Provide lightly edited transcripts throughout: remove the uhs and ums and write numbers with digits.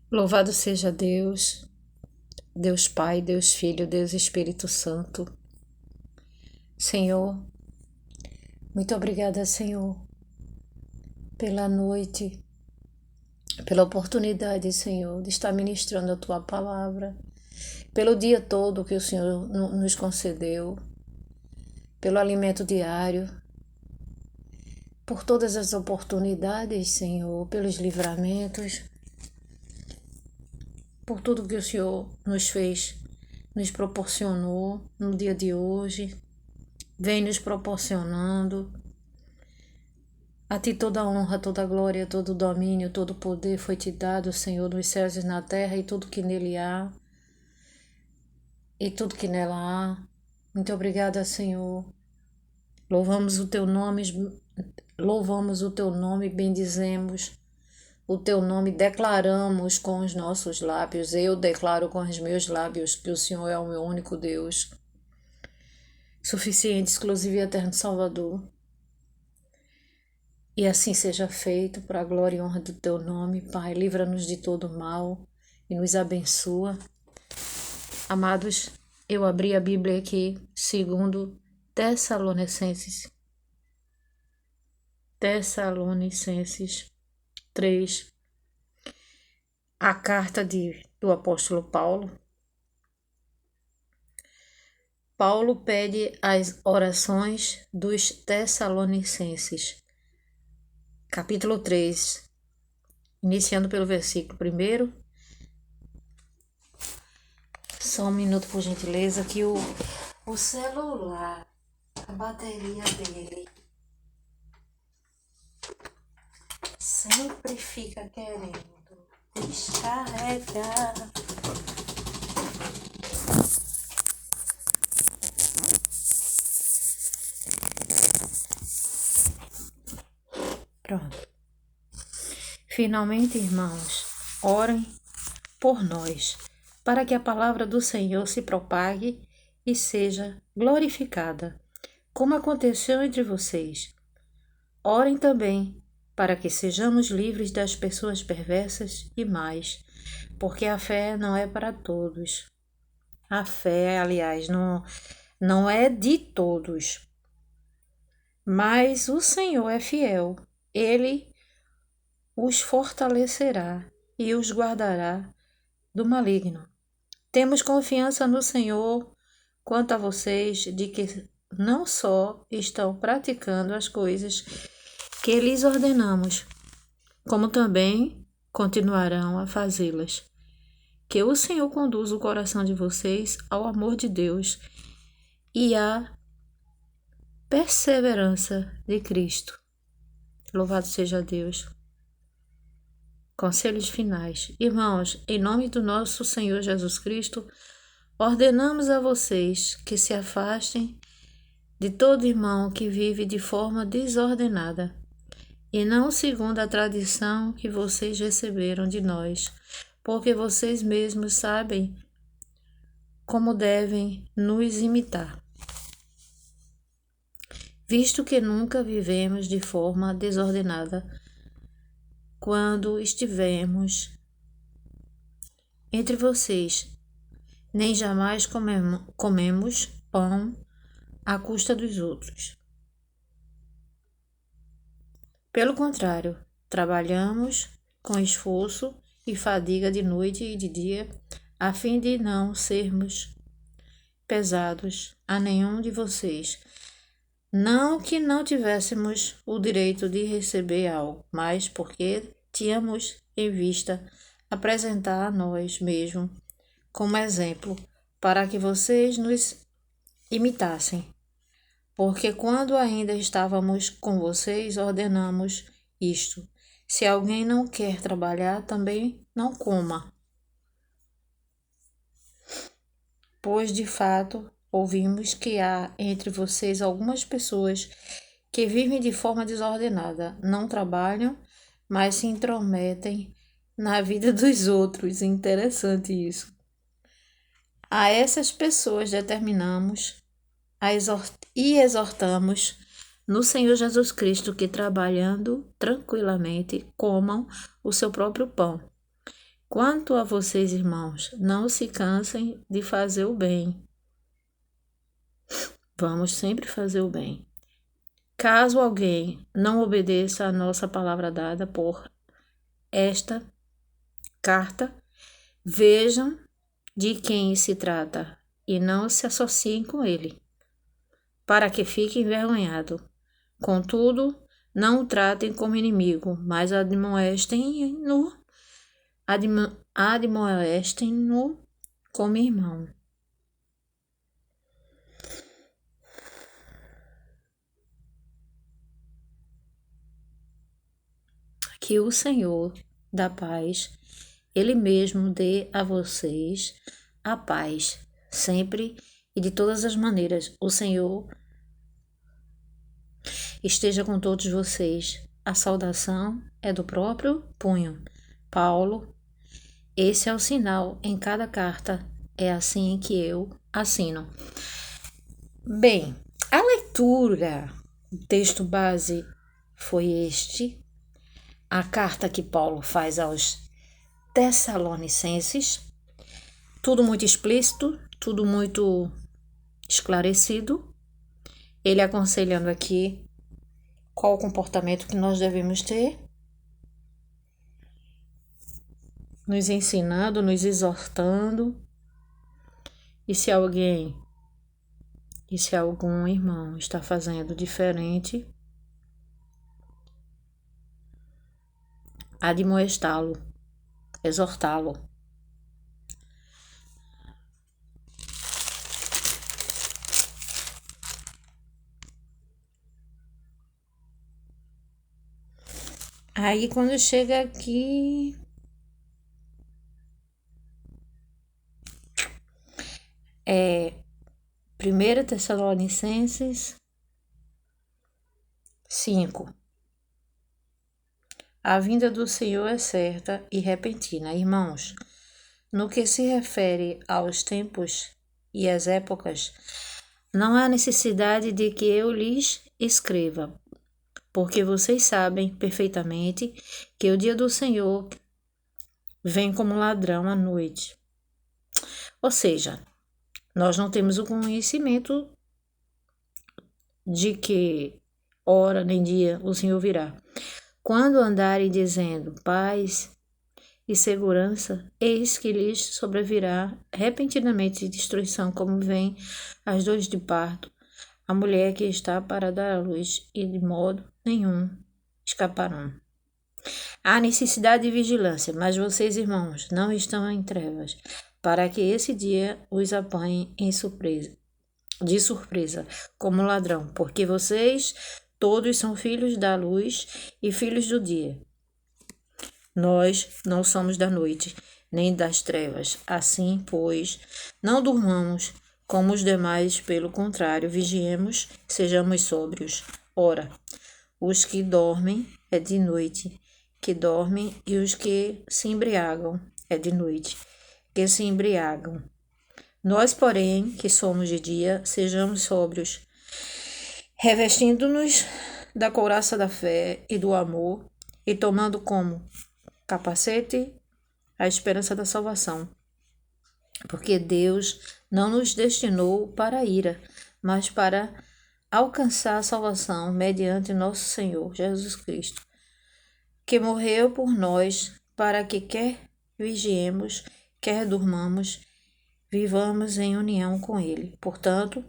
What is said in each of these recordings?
Louvado seja Deus, Deus Pai, Deus Filho, Deus Espírito Santo. Senhor, muito obrigada, Senhor, pela noite, pela oportunidade, Senhor, de estar ministrando a Tua palavra, pelo dia todo que o Senhor nos concedeu, pelo alimento diário, por todas as oportunidades, Senhor, pelos livramentos, por tudo que o Senhor nos fez, nos proporcionou no dia de hoje, vem nos proporcionando. A ti toda a honra, toda a glória, todo o domínio, todo o poder foi te dado, Senhor, nos céus e na terra, e tudo que nele há, e tudo que nela há. Muito obrigada, Senhor. Louvamos o teu nome, bendizemos o teu nome, declaramos com os nossos lábios. Eu declaro com os meus lábios que o Senhor é o meu único Deus, suficiente, exclusivo e eterno Salvador. E assim seja feito, para a glória e honra do teu nome, Pai. Livra-nos de todo mal e nos abençoa. Amados, eu abri a Bíblia aqui, segundo Tessalonicenses 3, a carta do apóstolo Paulo. Paulo pede as orações dos Tessalonicenses. Capítulo 3, iniciando pelo versículo 1. Só um minuto, por gentileza, que o celular, a bateria dele, sempre fica querendo descarregar. Pronto. Finalmente, irmãos, orem por nós, para que a palavra do Senhor se propague e seja glorificada, como aconteceu entre vocês. Orem também para que sejamos livres das pessoas perversas e más, porque a fé não é para todos. A fé, aliás, não é de todos, mas o Senhor é fiel. Ele os fortalecerá e os guardará do maligno. Temos confiança no Senhor quanto a vocês, de que não só estão praticando as coisas que lhes ordenamos, como também continuarão a fazê-las. Que o Senhor conduza o coração de vocês ao amor de Deus e à perseverança de Cristo. Louvado seja Deus. Conselhos finais. Irmãos, em nome do nosso Senhor Jesus Cristo, ordenamos a vocês que se afastem de todo irmão que vive de forma desordenada, e não segundo a tradição que vocês receberam de nós, porque vocês mesmos sabem como devem nos imitar, visto que nunca vivemos de forma desordenada quando estivemos entre vocês, nem jamais comemos pão à custa dos outros. Pelo contrário, trabalhamos com esforço e fadiga de noite e de dia, a fim de não sermos pesados a nenhum de vocês. Não que não tivéssemos o direito de receber algo, mas porque tínhamos em vista apresentar a nós mesmos como exemplo, para que vocês nos imitassem. Porque quando ainda estávamos com vocês, ordenamos isto: se alguém não quer trabalhar, também não coma. Pois, de fato, ouvimos que há entre vocês algumas pessoas que vivem de forma desordenada, não trabalham, mas se intrometem na vida dos outros. Interessante isso. A essas pessoas determinamos e exortamos no Senhor Jesus Cristo que, trabalhando tranquilamente, comam o seu próprio pão Quanto a vocês, irmãos, não se cansem de fazer o bem. Vamos sempre fazer o bem. Caso alguém não obedeça a nossa palavra dada por esta carta, vejam de quem se trata e não se associem com ele, para que fique envergonhado. Contudo, não o tratem como inimigo, mas admoestem-no como irmão. Que o Senhor da paz, Ele mesmo dê a vocês a paz, sempre e de todas as maneiras. O Senhor esteja com todos vocês. A saudação é do próprio punho. Paulo, esse é o sinal em cada carta. É assim que eu assino. Bem, a leitura, o texto base foi este. A carta que Paulo faz aos Tessalonicenses, tudo muito explícito, tudo muito esclarecido. Ele aconselhando aqui qual o comportamento que nós devemos ter, nos ensinando, nos exortando. E se algum irmão está fazendo diferente, admoestá-lo, exortá-lo. Aí quando chega aqui, é 1 Tessalonicenses 5. A vinda do Senhor é certa e repentina. Irmãos, no que se refere aos tempos e às épocas, não há necessidade de que eu lhes escreva, porque vocês sabem perfeitamente que o dia do Senhor vem como ladrão à noite. Ou seja, nós não temos o conhecimento de que hora nem dia o Senhor virá. Quando andarem dizendo paz e segurança, eis que lhes sobrevirá repentinamente destruição, como vem as dores de parto, a mulher que está para dar à luz, e de modo nenhum escaparão. Há necessidade de vigilância, mas vocês, irmãos, não estão em trevas, para que esse dia os apanhe de surpresa, como ladrão, porque vocês todos são filhos da luz e filhos do dia. Nós não somos da noite, nem das trevas. Assim, pois, não durmamos como os demais, pelo contrário, vigiemos, sejamos sóbrios. Ora, os que dormem é de noite, que dormem, e os que se embriagam é de noite, que se embriagam. Nós, porém, que somos de dia, sejamos sóbrios, revestindo-nos da couraça da fé e do amor, e tomando como capacete a esperança da salvação. Porque Deus não nos destinou para a ira, mas para alcançar a salvação mediante nosso Senhor Jesus Cristo, que morreu por nós, para que quer vigiemos, quer durmamos, vivamos em união com Ele. Portanto,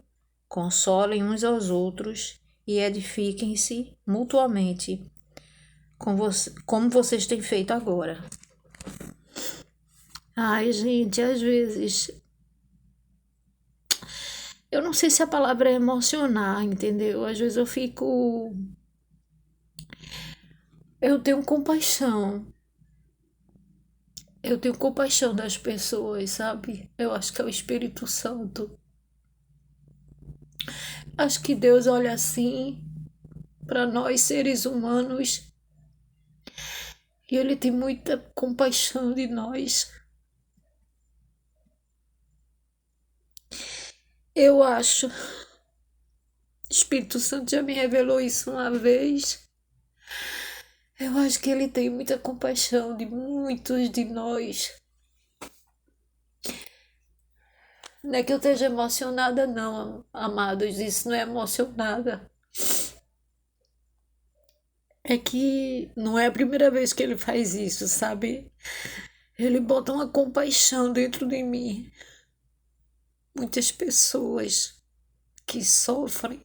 consolem uns aos outros e edifiquem-se mutuamente, como vocês têm feito agora. Ai, gente, às vezes eu não sei se a palavra é emocionar, entendeu? Às vezes eu tenho compaixão. Eu tenho compaixão das pessoas, sabe? Eu acho que é o Espírito Santo. Acho que Deus olha assim para nós seres humanos e Ele tem muita compaixão de nós. Eu acho. O Espírito Santo já me revelou isso uma vez. Eu acho que Ele tem muita compaixão de muitos de nós. Não é que eu esteja emocionada, não, amados, isso não é emocionada. É que não é a primeira vez que Ele faz isso, sabe? Ele bota uma compaixão dentro de mim. Muitas pessoas que sofrem,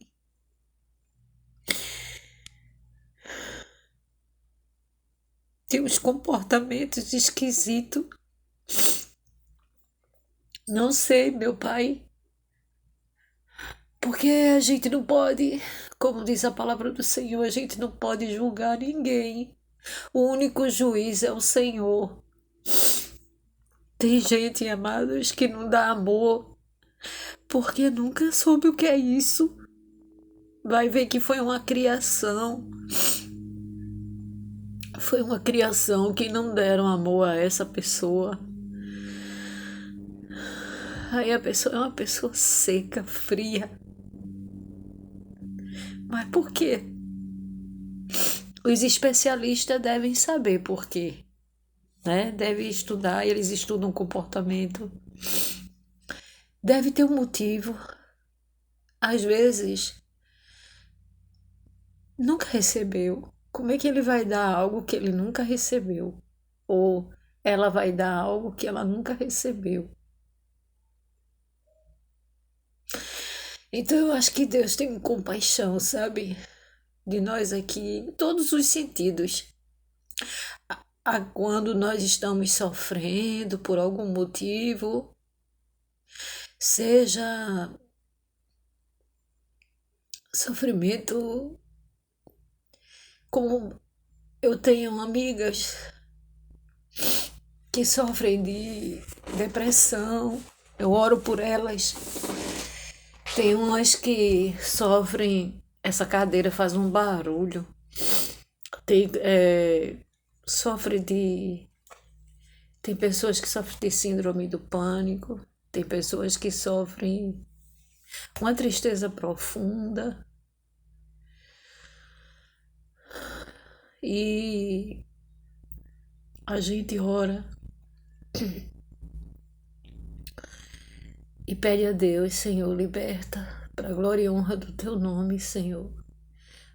têm uns comportamentos esquisitos. Não sei, meu pai, porque a gente não pode, como diz a palavra do Senhor, a gente não pode julgar ninguém. O único juiz é o Senhor. Tem gente, amados, que não dá amor porque nunca soube o que é isso. Vai ver que foi uma criação. Foi uma criação que não deram amor a essa pessoa. Aí a pessoa é uma pessoa seca, fria. Mas por quê? Os especialistas devem saber por quê, né? Devem estudar, eles estudam comportamento. Deve ter um motivo. Às vezes, nunca recebeu. Como é que ele vai dar algo que ele nunca recebeu? Ou ela vai dar algo que ela nunca recebeu? Então eu acho que Deus tem compaixão, sabe? De nós aqui, em todos os sentidos. Quando nós estamos sofrendo por algum motivo, seja sofrimento, como eu tenho amigas que sofrem de depressão, eu oro por elas. Tem umas que sofrem, essa cadeira faz um barulho. Tem, sofre de. Tem pessoas que sofrem de síndrome do pânico, tem pessoas que sofrem uma tristeza profunda. E a gente ora e pede a Deus, Senhor, liberta para a glória e honra do teu nome, Senhor.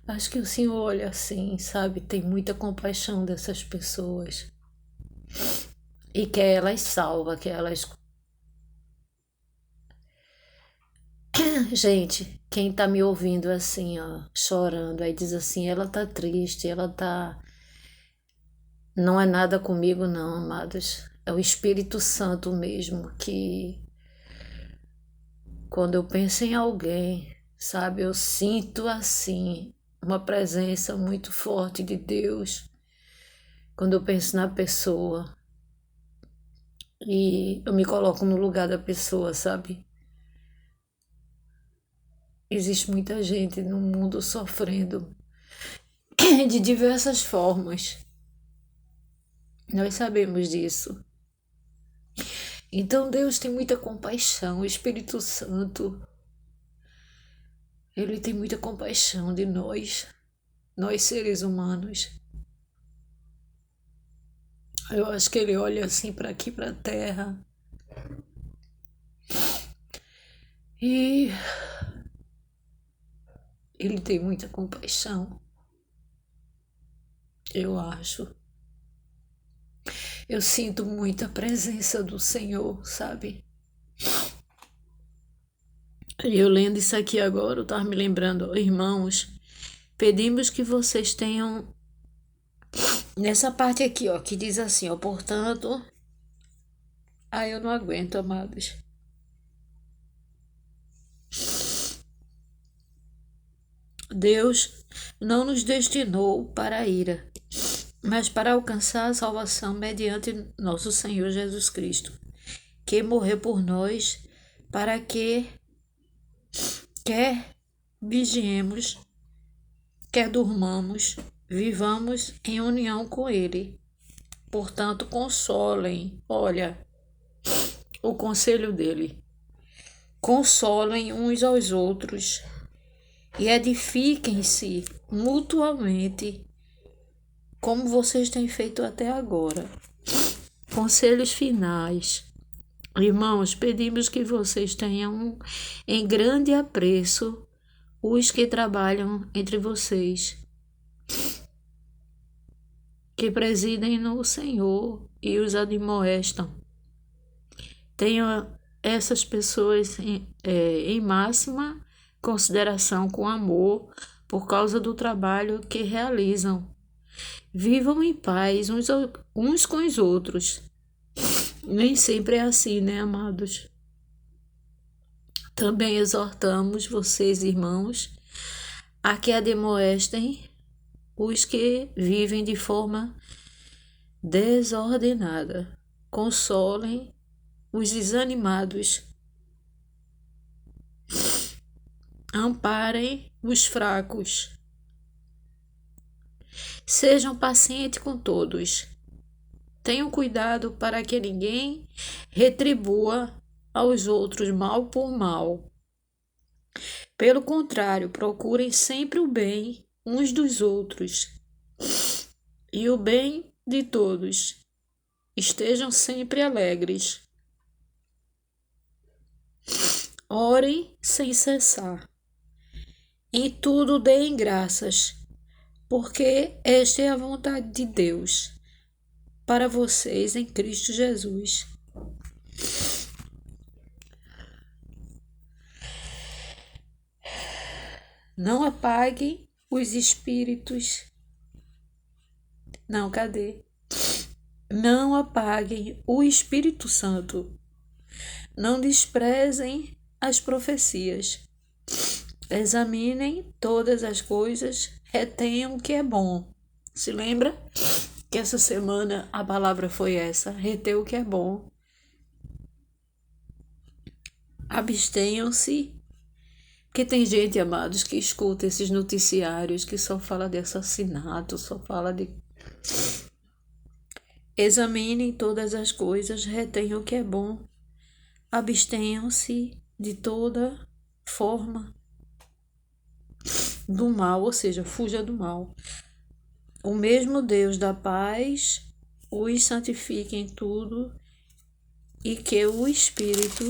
Acho que o Senhor olha assim, sabe? Tem muita compaixão dessas pessoas. E quer elas salva, quer elas. Gente, quem tá me ouvindo assim, ó, chorando, aí diz assim, ela tá triste, ela tá. Não é nada comigo, não, amados. É o Espírito Santo mesmo que, quando eu penso em alguém, sabe, eu sinto assim uma presença muito forte de Deus. Quando eu penso na pessoa e eu me coloco no lugar da pessoa, sabe? Existe muita gente no mundo sofrendo de diversas formas. Nós sabemos disso. Então Deus tem muita compaixão, o Espírito Santo, ele tem muita compaixão de nós seres humanos. Eu acho que ele olha assim para aqui, para a terra, e ele tem muita compaixão, eu acho. Eu sinto muita presença do Senhor, sabe? E eu lendo isso aqui agora, eu estava me lembrando, irmãos, pedimos que vocês tenham, nessa parte aqui, ó, que diz assim, ó, portanto, eu não aguento, amados. Deus não nos destinou para a ira, mas para alcançar a salvação mediante nosso Senhor Jesus Cristo, que morreu por nós, para que, quer vigiemos, quer durmamos, vivamos em união com Ele. Portanto, consolem, olha, o conselho dele, consolem uns aos outros e edifiquem-se mutuamente, como vocês têm feito até agora. Conselhos finais. Irmãos, pedimos que vocês tenham em grande apreço os que trabalham entre vocês, que presidem no Senhor e os admoestam. Tenham essas pessoas em máxima consideração com amor por causa do trabalho que realizam. Vivam em paz uns com os outros. Nem sempre é assim, né, amados? Também exortamos vocês, irmãos, a que admoestem os que vivem de forma desordenada. Consolem os desanimados. Amparem os fracos. Sejam pacientes com todos. Tenham cuidado para que ninguém retribua aos outros mal por mal. Pelo contrário, procurem sempre o bem uns dos outros e o bem de todos. Estejam sempre alegres. Orem sem cessar. Em tudo deem graças, porque esta é a vontade de Deus para vocês em Cristo Jesus. Não apaguem os espíritos. Não, cadê? Não apaguem o Espírito Santo. Não desprezem as profecias. Examinem todas as coisas, retenham o que é bom. Se lembra que essa semana a palavra foi essa, reter o que é bom. Abstenham-se, porque tem gente, amados, que escuta esses noticiários que só fala de assassinato, só fala de... Examinem todas as coisas, retenham o que é bom. Abstenham-se de toda forma do mal, ou seja, fuja do mal. O mesmo Deus da paz os santifique em tudo e que o Espírito,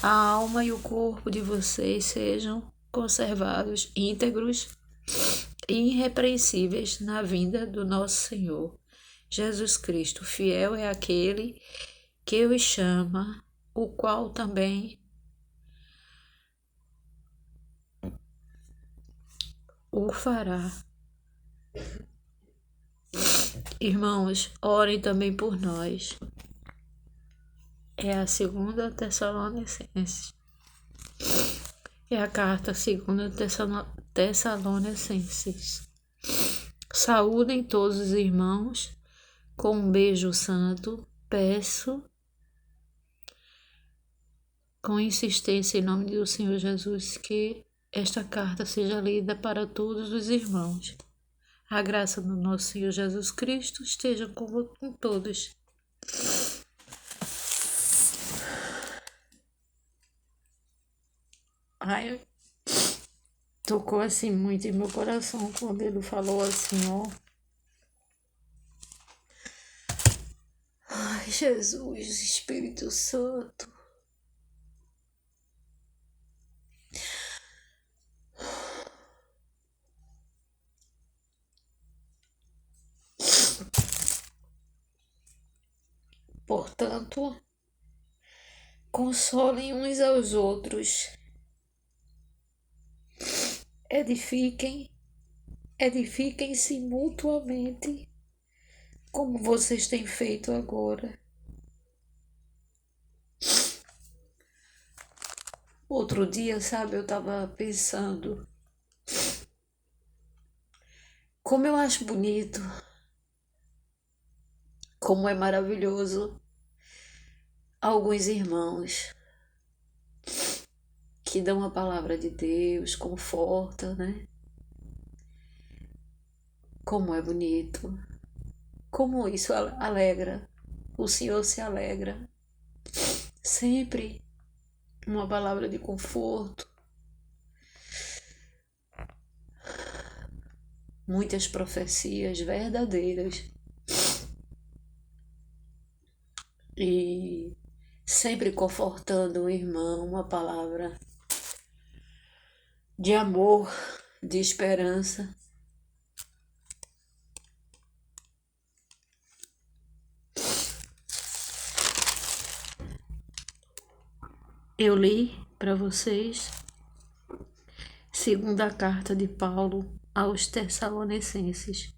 a alma e o corpo de vocês sejam conservados íntegros e irrepreensíveis na vinda do nosso Senhor Jesus Cristo. Fiel é aquele que os chama, o qual também o fará. Irmãos, orem também por nós. É a 2 Tessalonicenses. É a carta 2 Tessalonicenses. Saúdem todos os irmãos com um beijo santo. Peço com insistência em nome do Senhor Jesus que esta carta seja lida para todos os irmãos. A graça do nosso Senhor Jesus Cristo esteja com todos. Ai, tocou assim muito em meu coração quando ele falou assim, ó. Ai, Jesus, Espírito Santo. Portanto, consolem uns aos outros. Edifiquem-se mutuamente, como vocês têm feito agora. Outro dia, sabe, eu estava pensando, como eu acho bonito, como é maravilhoso alguns irmãos que dão a palavra de Deus, conforta, né? Como é bonito, como isso alegra, o Senhor se alegra. Sempre uma palavra de conforto. muitas profecias verdadeiras e sempre confortando o irmão, uma palavra de amor, de esperança. Eu li para vocês segunda carta de Paulo aos Tessalonicenses.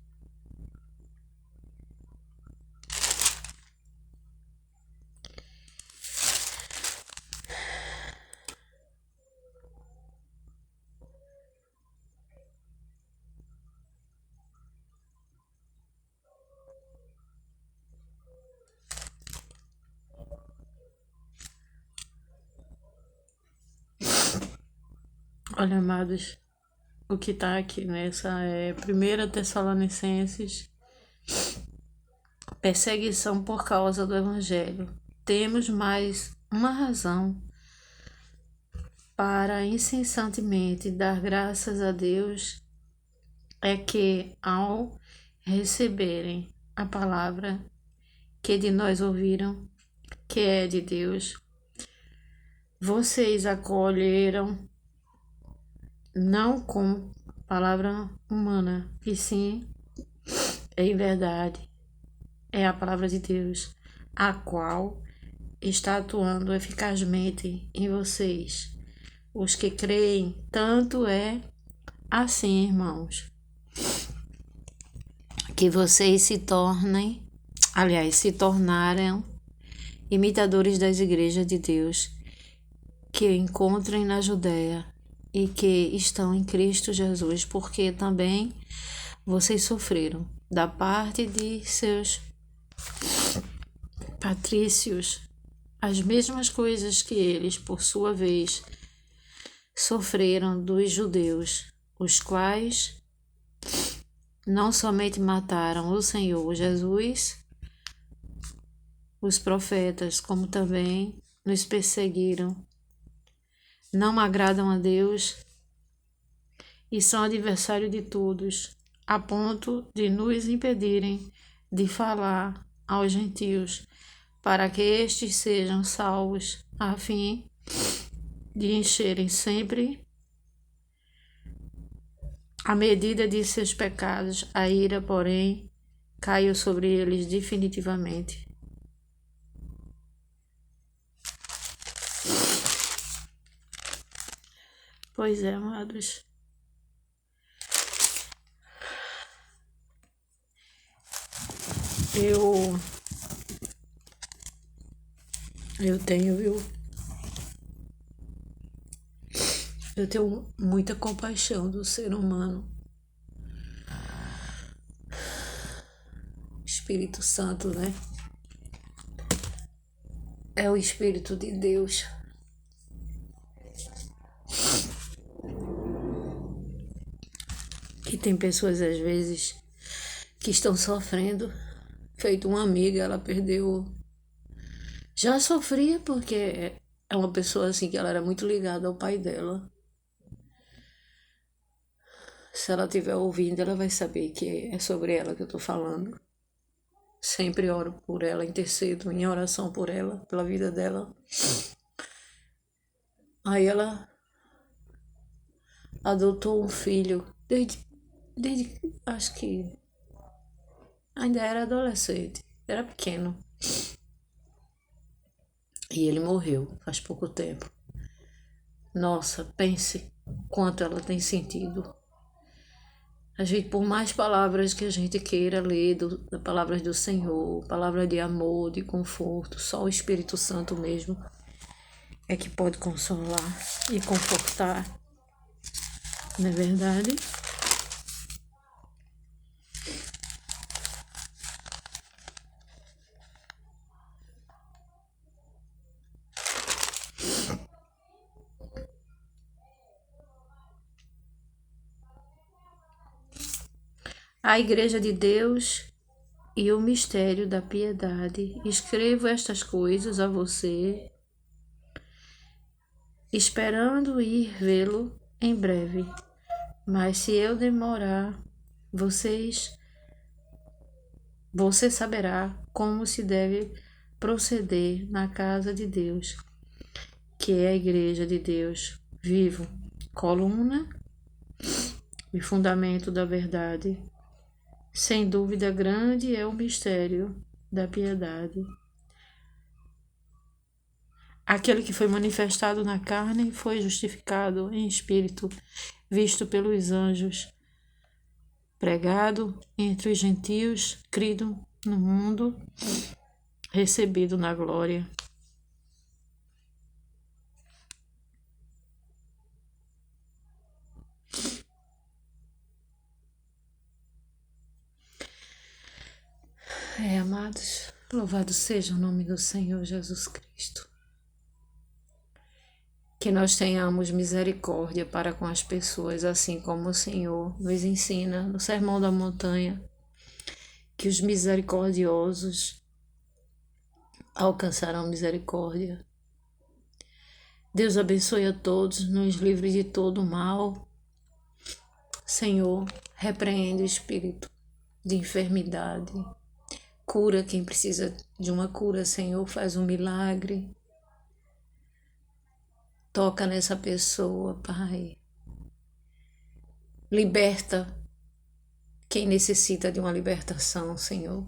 Olha, amados, o que está aqui nessa é 1 Tessalonicenses, perseguição por causa do Evangelho. Temos mais uma razão para incessantemente dar graças a Deus, é que ao receberem a palavra que de nós ouviram, que é de Deus, vocês acolheram não com palavra humana, e sim, em verdade, é a palavra de Deus, a qual está atuando eficazmente em vocês, os que creem. Tanto é assim, irmãos, que vocês se tornaram imitadores das igrejas de Deus que encontrem na Judéia e que estão em Cristo Jesus, porque também vocês sofreram da parte de seus patrícios as mesmas coisas que eles, por sua vez, sofreram dos judeus, os quais não somente mataram o Senhor Jesus, os profetas, como também nos perseguiram, não agradam a Deus e são adversários de todos, a ponto de nos impedirem de falar aos gentios, para que estes sejam salvos, a fim de encherem sempre a medida de seus pecados. A ira, porém, caiu sobre eles definitivamente. Pois é, amados. Eu tenho, viu? Eu tenho muita compaixão do ser humano. Espírito Santo, né? É o Espírito de Deus. E tem pessoas, às vezes, que estão sofrendo. Feito uma amiga, ela perdeu. Já sofria porque é uma pessoa assim que ela era muito ligada ao pai dela. Se ela estiver ouvindo, ela vai saber que é sobre ela que eu tô falando. Sempre oro por ela, intercedo em oração por ela, pela vida dela. Aí ela adotou um filho desde acho que ainda era adolescente, era pequeno. E ele morreu faz pouco tempo. Nossa, pense quanto ela tem sentido. A gente, por mais palavras que a gente queira ler, palavras do Senhor, palavra de amor, de conforto, só o Espírito Santo mesmo é que pode consolar e confortar, não é verdade? A Igreja de Deus e o mistério da piedade. Escrevo estas coisas a você, esperando ir vê-lo em breve. Mas se eu demorar, Você saberá como se deve proceder na casa de Deus, que é a igreja de Deus vivo, coluna e fundamento da verdade. Sem dúvida, grande é o mistério da piedade. Aquele que foi manifestado na carne foi justificado em espírito, visto pelos anjos, pregado entre os gentios, crido no mundo, recebido na glória. Amados, louvado seja o nome do Senhor Jesus Cristo. Que nós tenhamos misericórdia para com as pessoas, assim como o Senhor nos ensina no Sermão da Montanha, que os misericordiosos alcançarão misericórdia. Deus abençoe a todos, nos livre de todo mal. Senhor, repreende o espírito de enfermidade. Cura quem precisa de uma cura, Senhor, faz um milagre. Toca nessa pessoa, Pai. Liberta quem necessita de uma libertação, Senhor.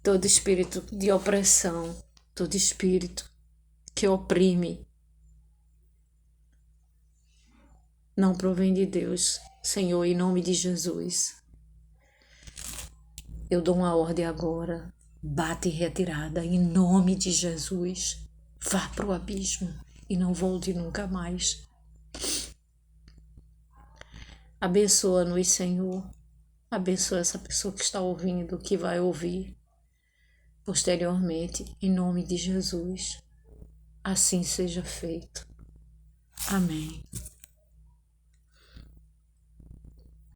Todo espírito de opressão, todo espírito que oprime, não provém de Deus, Senhor, em nome de Jesus. Eu dou uma ordem agora, bate em retirada, em nome de Jesus. Vá para o abismo e não volte nunca mais. Abençoa-nos, Senhor. Abençoa essa pessoa que está ouvindo, que vai ouvir posteriormente, em nome de Jesus. Assim seja feito. Amém.